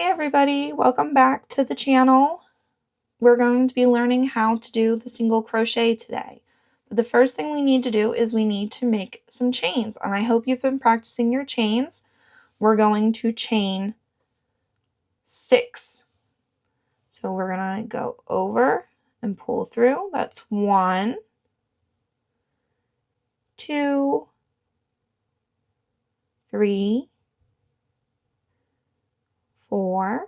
Hi everybody, welcome back to the channel. We're going to be learning how to do the single crochet today. But the first thing we need to do is we need to make some chains, and I hope you've been practicing your chains. We're going to chain 6. So we're going to go over and pull through. That's 1, 2, 3, 4,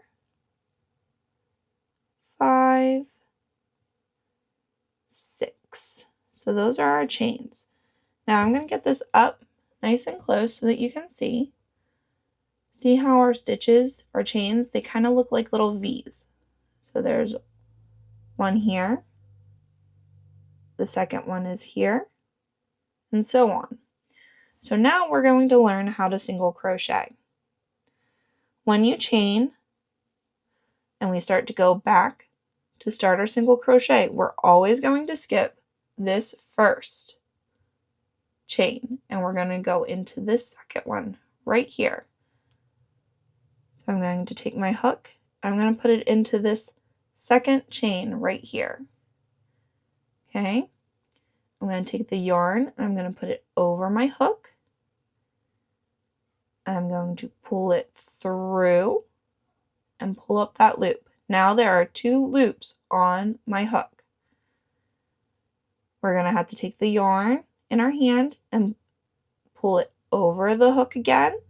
5, 6. So those are our chains. Now I'm going to get this up nice and close so that you can see. See how our stitches, our chains, they kind of look like little V's. So there's one here, the second one is here, and so on. So now we're going to learn how to single crochet. When you chain and we start to go back to start our single crochet, we're always going to skip this first chain and we're going to go into this second one right here. So I'm going to take my hook, I'm going to put it into this second chain right here. Okay, I'm going to take the yarn and I'm going to put it over my hook. I'm going to pull it through and pull up that loop. Now there are 2 loops on my hook. We're going to have to take the yarn in our hand and pull it over the hook again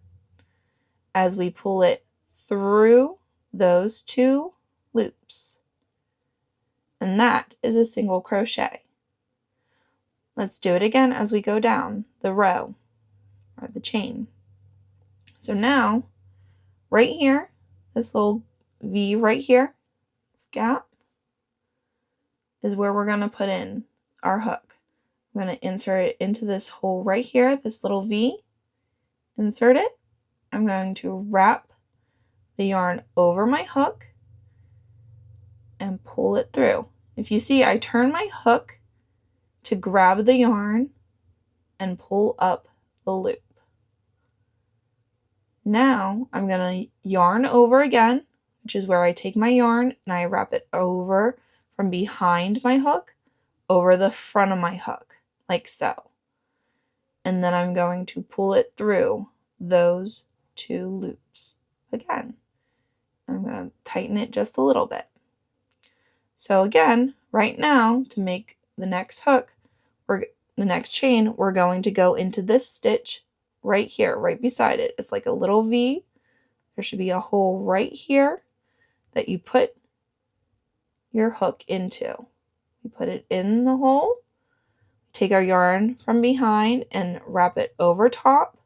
as we pull it through those 2 loops. And that is a single crochet. Let's do it again as we go down the row or the chain. So now, right here, this little V right here, this gap, is where we're going to put in our hook. I'm going to insert it into this hole right here, this little V, insert it. I'm going to wrap the yarn over my hook and pull it through. If you see, I turn my hook to grab the yarn and pull up the loop. Now I'm going to yarn over again, which is where I take my yarn and I wrap it over from behind my hook over the front of my hook, like so. And then I'm going to pull it through those 2 loops again. I'm going to tighten it just a little bit. So again, right now, to make the next hook, the next chain, we're going to go into this stitch right here, right beside it. It's like a little V. There should be a hole right here that you put your hook into. You put it in the hole, take our yarn from behind and wrap it over top,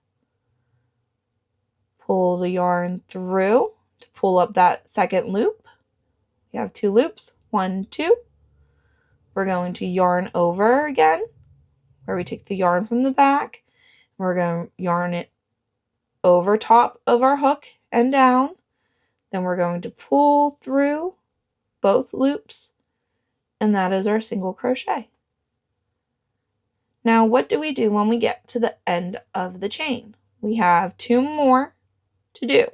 pull the yarn through to pull up that second loop. We have 2 loops, 1, 2. We're going to yarn over again, where we take the yarn from the back. We're going to yarn it over top of our hook and down. Then we're going to pull through both loops, and that is our single crochet. Now, what do we do when we get to the end of the chain? We have 2 more to do.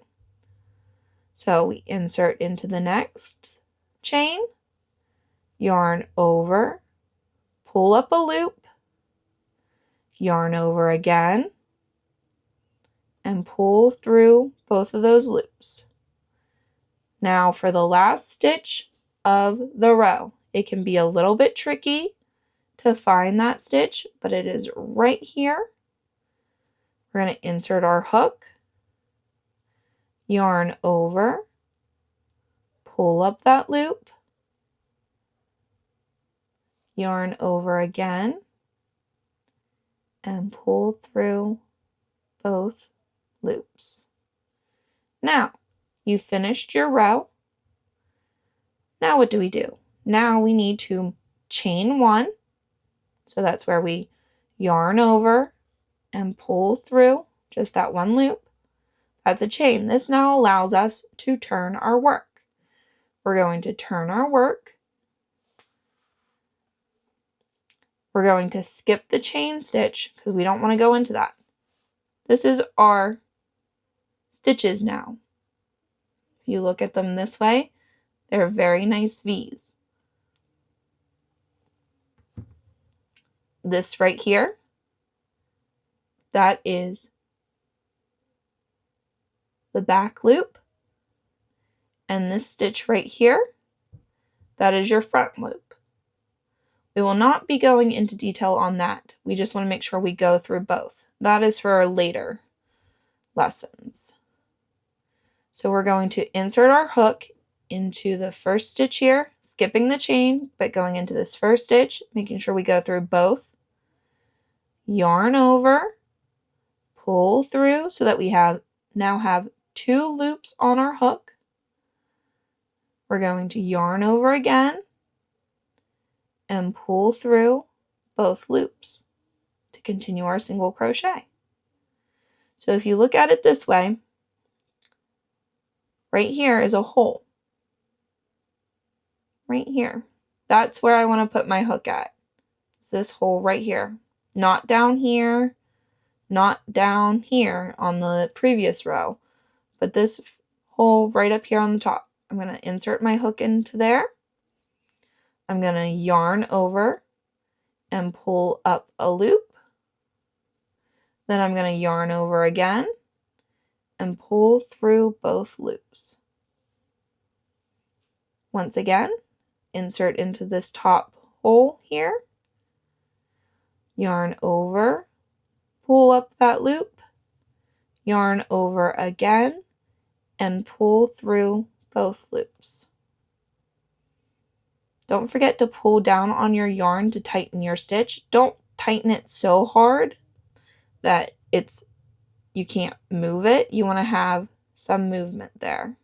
So we insert into the next chain, yarn over, pull up a loop, yarn over again, and pull through both of those loops. Now for the last stitch of the row, it can be a little bit tricky to find that stitch, but it is right here. We're going to insert our hook, yarn over, pull up that loop, yarn over again, and pull through both loops. Now, you finished your row. Now what do we do? Now we need to chain 1. So that's where we yarn over and pull through just that 1 loop. That's a chain. This now allows us to turn our work. We're going to turn our work. We're going to skip the chain stitch because we don't want to go into that. This is our stitches now. If you look at them this way, they're very nice V's. This right here, that is the back loop. And this stitch right here, that is your front loop. We will not be going into detail on that. We just want to make sure we go through both. That is for later lessons. So we're going to insert our hook into the first stitch here, skipping the chain, but going into this first stitch, making sure we go through both. Yarn over, pull through so that we now have 2 loops on our hook. We're going to yarn over again and pull through both loops to continue our single crochet. So if you look at it this way, right here is a hole. Right here. That's where I want to put my hook at. It's this hole right here. Not down here, not down here on the previous row, but this hole right up here on the top. I'm going to insert my hook into there. I'm going to yarn over and pull up a loop. Then I'm going to yarn over again and pull through both loops. Once again, insert into this top hole here, yarn over, pull up that loop, yarn over again, and pull through both loops. Don't forget to pull down on your yarn to tighten your stitch. Don't tighten it so hard that you can't move it. You want to have some movement there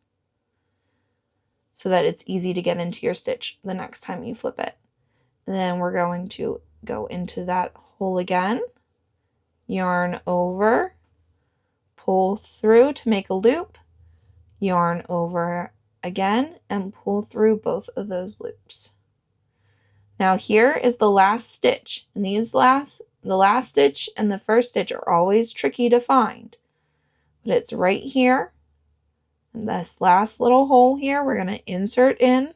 so that it's easy to get into your stitch the next time you flip it. And then we're going to go into that hole again, yarn over, pull through to make a loop, yarn over again, and pull through both of those loops. Now here is the last stitch, and the last stitch and the first stitch are always tricky to find, but it's right here. And this last little hole here, we're going to insert in,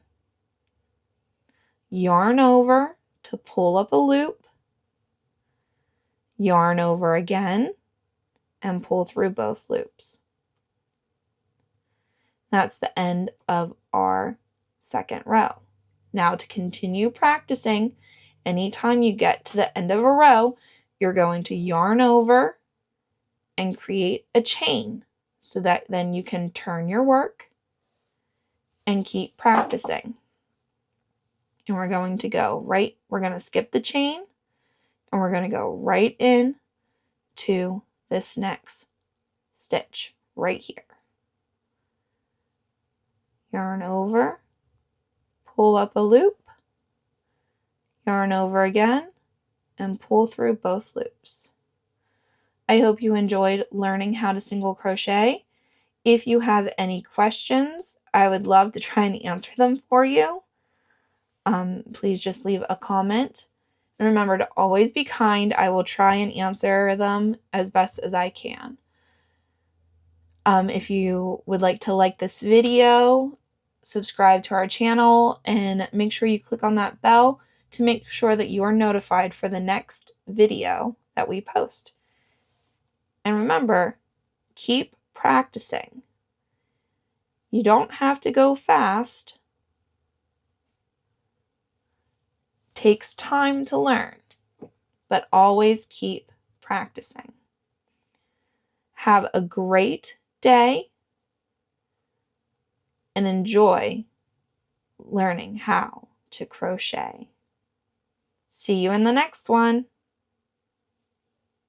yarn over to pull up a loop, yarn over again, and pull through both loops. That's the end of our second row. Now to continue practicing, anytime you get to the end of a row, you're going to yarn over and create a chain so that then you can turn your work and keep practicing. And we're going to skip the chain and we're going to go right in to this next stitch right here. Yarn over, pull up a loop, yarn over again, and pull through both loops. I hope you enjoyed learning how to single crochet. If you have any questions, I would love to try and answer them for you. Please just leave a comment. And remember to always be kind. I will try and answer them as best as I can. If you would like to like this video, subscribe to our channel, and make sure you click on that bell to make sure that you are notified for the next video that we post. And remember, keep practicing. You don't have to go fast. It takes time to learn, but always keep practicing. Have a great day and enjoy learning how to crochet. See you in the next one.